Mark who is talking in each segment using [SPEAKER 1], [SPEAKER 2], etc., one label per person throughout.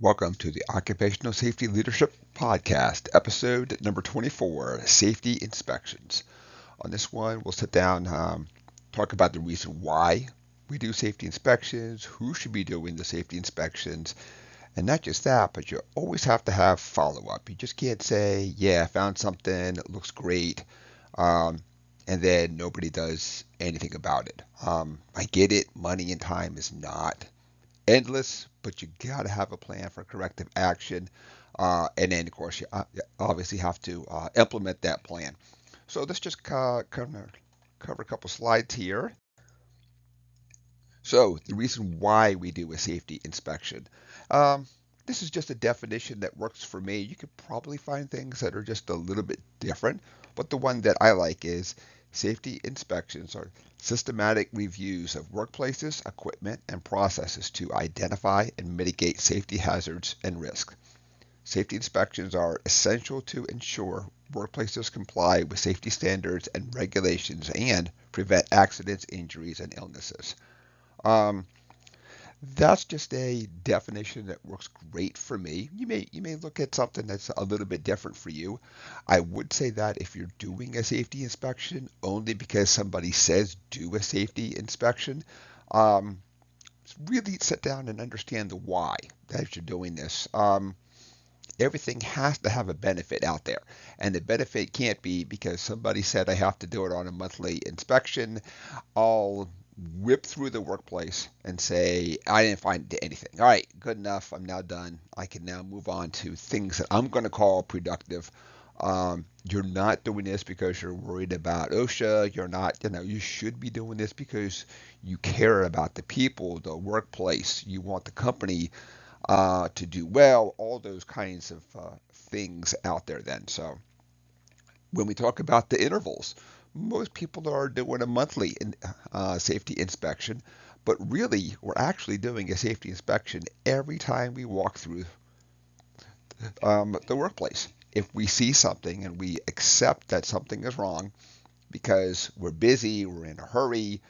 [SPEAKER 1] Welcome to the Occupational Safety Leadership Podcast, episode number 24, Safety Inspections. On this one, we'll sit down, talk about the reason why we do safety inspections, who should be doing the safety inspections, and not just that, but you always have to have follow up. You just can't say, yeah, I found something, it looks great, um, and then nobody does anything about it. I get it, money and time is not endless, but you got to have a plan for corrective action. And then, of course, you obviously have to implement that plan. So let's just cover a couple slides here. So the reason why we do a safety inspection. Um, this is just a definition that works for me. You could probably find things that are just a little bit different, but the one that I like is safety inspections are systematic reviews of workplaces, equipment, and processes to identify and mitigate safety hazards and risks. Safety inspections are essential to ensure workplaces comply with safety standards and regulations and prevent accidents, injuries, and illnesses. Um, that's just a definition that works great for me. You may look at something that's a little bit different for you. I would say that if you're doing a safety inspection only because somebody says do a safety inspection, um, really sit down and understand the why that you're doing this. Everything has to have a benefit out there, and the benefit can't be because somebody said I have to do it on a monthly inspection. I'll whip through the workplace and say, I didn't find anything. All right, good enough. I'm now done. I can now move on to things that I'm going to call productive. You're not doing this because you're worried about OSHA. You're not, you should be doing this because you care about the people, the workplace. You want the company to do well, all those kinds of things out there then. So when we talk about the intervals, most people are doing a monthly safety inspection, but really we're actually doing a safety inspection every time we walk through the workplace. If we see something and we accept that something is wrong because we're busy, we're in a hurry,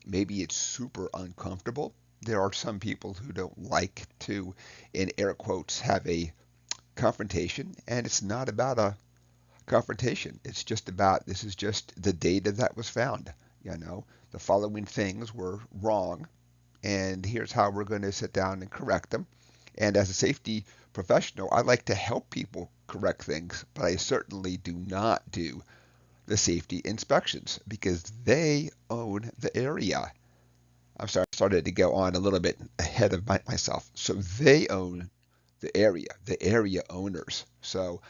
[SPEAKER 1] maybe it's super uncomfortable. There are some people who don't like to, in air quotes, have a confrontation, and it's not about a confrontation. It's just about this is just the data that was found. The following things were wrong, and here's how we're going to sit down and correct them. And as a safety professional, I like to help people correct things, but I certainly do not do the safety inspections because they own the area. I'm sorry, I started to go on a little bit ahead of myself. So they own the area owners. So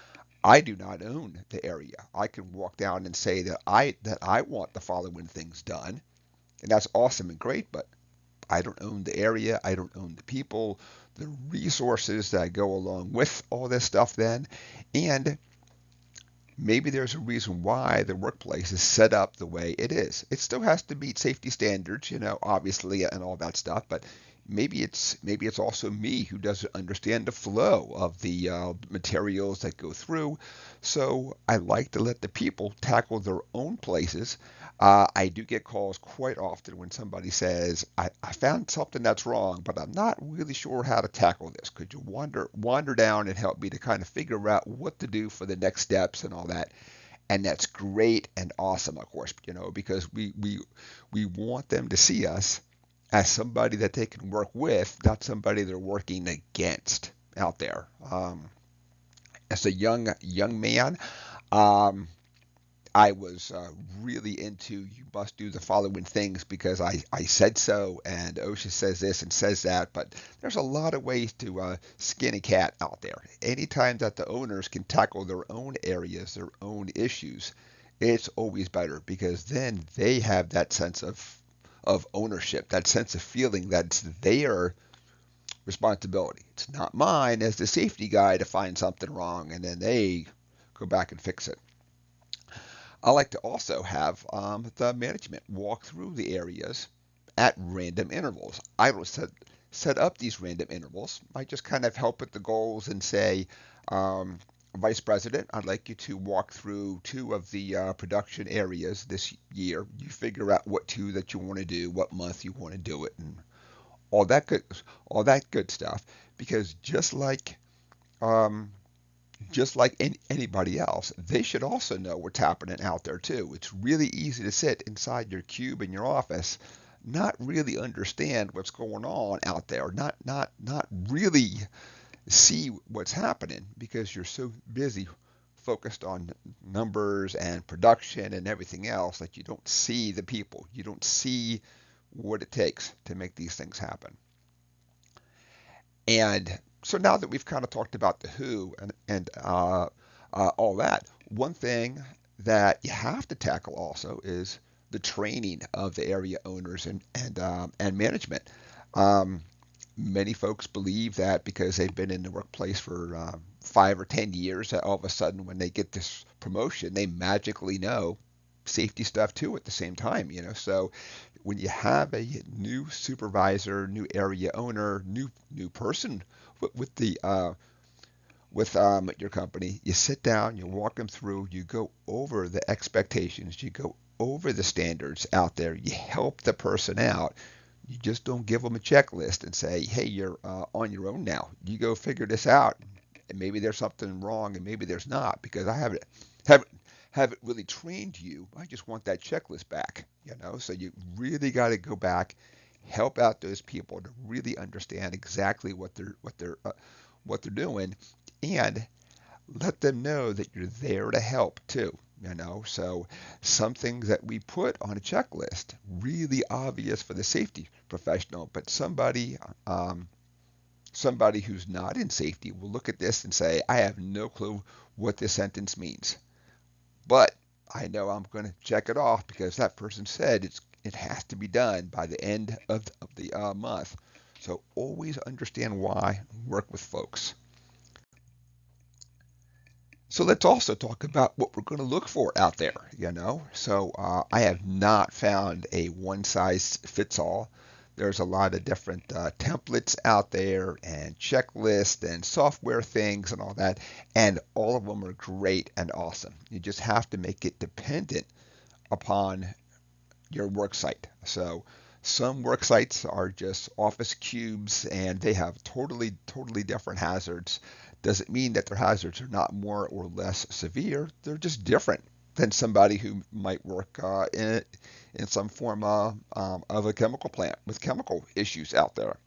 [SPEAKER 1] I do not own the area. I can walk down and say that I want the following things done, and that's awesome and great, but I don't own the area. I don't own the people, the resources that go along with all this stuff then. And maybe there's a reason why the workplace is set up the way it is. It still has to meet safety standards, obviously, and all that stuff, but maybe it's also me who doesn't understand the flow of the materials that go through. So I like to let the people tackle their own places. I do get calls quite often when somebody says, I found something that's wrong, but I'm not really sure how to tackle this. Could you wander down and help me to kind of figure out what to do for the next steps and all that? And that's great and awesome, of course, because we want them to see us as somebody that they can work with, not somebody they're working against out there. As a young man, um, I was really into you must do the following things because I said so, and OSHA says this and says that. But there's a lot of ways to skin a cat out there. Anytime that the owners can tackle their own areas, their own issues, it's always better because then they have that sense of ownership, that sense of feeling that it's their responsibility. It's not mine as the safety guy to find something wrong and then they go back and fix it. I like to also have the management walk through the areas at random intervals. I will set up these random intervals. I just kind of help with the goals and say, um, Vice President, I'd like you to walk through two of the production areas this year. You figure out what two that you want to do, what month you want to do it, and all that good, all that good stuff. Because um, just like anybody else, they should also know what's happening out there too. It's really easy to sit inside your cube in your office, not really understand what's going on out there, not really see what's happening because you're so busy focused on numbers and production and everything else that you don't see the people. You don't see what it takes to make these things happen. And so now that we've kind of talked about the who and all that, one thing that you have to tackle also is the training of the area owners and management. Um, Many folks believe that because they've been in the workplace for 5 or 10 years, that all of a sudden when they get this promotion, they magically know safety stuff too at the same time. So when you have a new supervisor, new area owner, new person with the with your company, you sit down, you walk them through, you go over the expectations, you go over the standards out there, you help the person out. You just don't give them a checklist and say, hey, you're on your own now. You go figure this out. And maybe there's something wrong and maybe there's not because I haven't haven't really trained you. I just want that checklist back. So you really got to go back, help out those people to really understand exactly what they're doing, and let them know that you're there to help too. So some things that we put on a checklist really obvious for the safety professional, but somebody who's not in safety will look at this and say, I have no clue what this sentence means, but I know I'm going to check it off because that person said it has to be done by the end of the month. So always understand why, work with folks. So let's also talk about what we're going to look for out there. So I have not found a one size fits all. There's a lot of different templates out there and checklists and software things and all that, and all of them are great and awesome. You just have to make it dependent upon your work site. So some work sites are just office cubes and they have totally different hazards. Doesn't mean that their hazards are not more or less severe. They're just different than somebody who might work in some form of a chemical plant with chemical issues out there.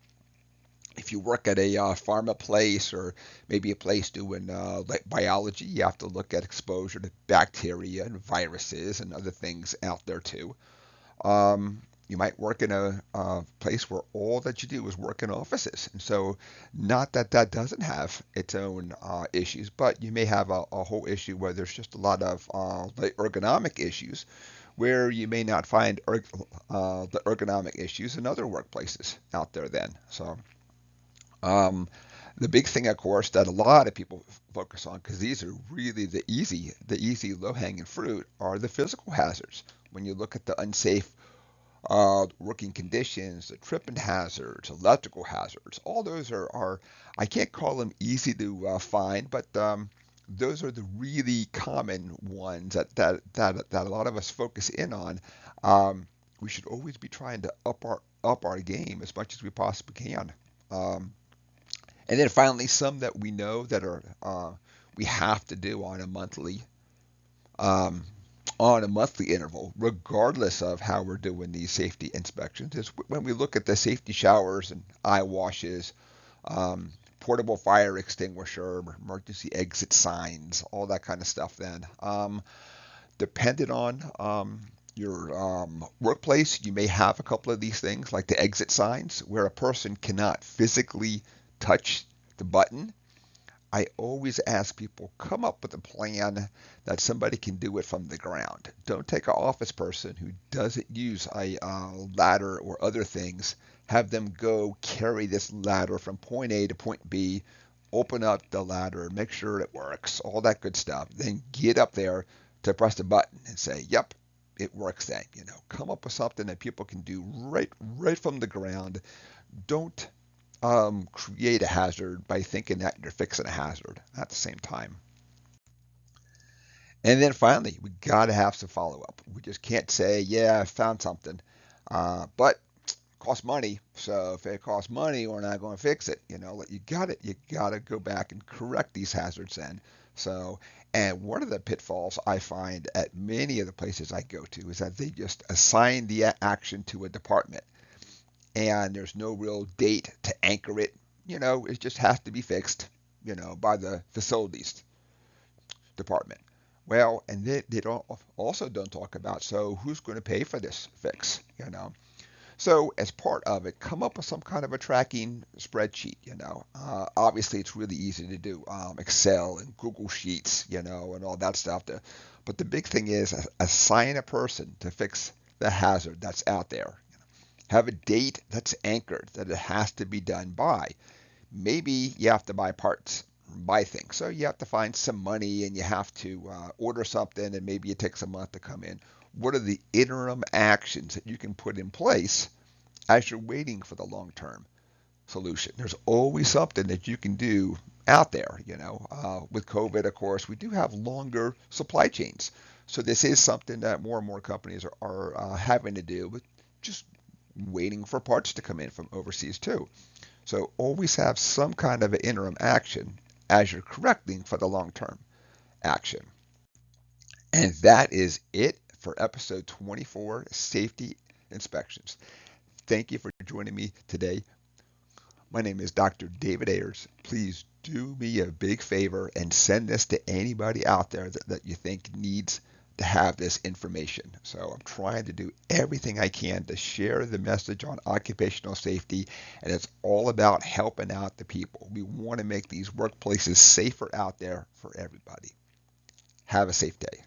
[SPEAKER 1] If you work at a pharma place or maybe a place doing like biology, you have to look at exposure to bacteria and viruses and other things out there too. You might work in a place where all that you do is work in offices. And so, not that that doesn't have its own issues, but you may have a whole issue where there's just a lot of like ergonomic issues where you may not find the ergonomic issues in other workplaces out there then. So, um, the big thing, of course, that a lot of people focus on, because these are really the easy low-hanging fruit, are the physical hazards. When you look at the unsafe working conditions, the tripping hazards, electrical hazards, all those are I can't call them easy to find, but those are the really common ones that a lot of us focus in on. We should always be trying to up our game as much as we possibly can. Um, and then finally, some that we know that are we have to do um, on a monthly interval, regardless of how we're doing these safety inspections, is when we look at the safety showers and eye washes, um, portable fire extinguisher, emergency exit signs, all that kind of stuff. Then, depending on your workplace, you may have a couple of these things, like the exit signs, where a person cannot physically touch the button. I always ask people, come up with a plan that somebody can do it from the ground. Don't take an office person who doesn't use a ladder or other things. Have them go carry this ladder from point A to point B, open up the ladder, make sure it works, all that good stuff. Then get up there to press the button and say, yep, it works then. Come up with something that people can do right from the ground. Don't create a hazard by thinking that you're fixing a hazard at the same time. And then finally, we got to have some follow up. We just can't say, yeah, I found something. But costs money. So if it costs money, we're not going to fix it. Like you got to go back and correct these hazards then. So, and one of the pitfalls I find at many of the places I go to is that they just assign the action to a department, and there's no real date to anchor it. It just has to be fixed, by the facilities department. Well, and they don't talk about, so who's going to pay for this fix. So as part of it, come up with some kind of a tracking spreadsheet. Obviously, it's really easy to do, Excel and Google Sheets, and all that stuff. But the big thing is assign a person to fix the hazard that's out there. Have a date that's anchored that it has to be done by. Maybe you have to buy parts, buy things. So you have to find some money and you have to order something, and maybe it takes a month to come in. What are the interim actions that you can put in place as you're waiting for the long-term solution? There's always something that you can do out there. With COVID, of course, we do have longer supply chains. So this is something that more and more companies are having to do with, just waiting for parts to come in from overseas too. So always have some kind of an interim action as you're correcting for the long-term action. And that is it for episode 24, Safety Inspections. Thank you for joining me today. My name is Dr. David Ayers. Please do me a big favor and send this to anybody out there that you think needs to have this information. So I'm trying to do everything I can to share the message on occupational safety, and it's all about helping out the people. We want to make these workplaces safer out there for everybody. Have a safe day.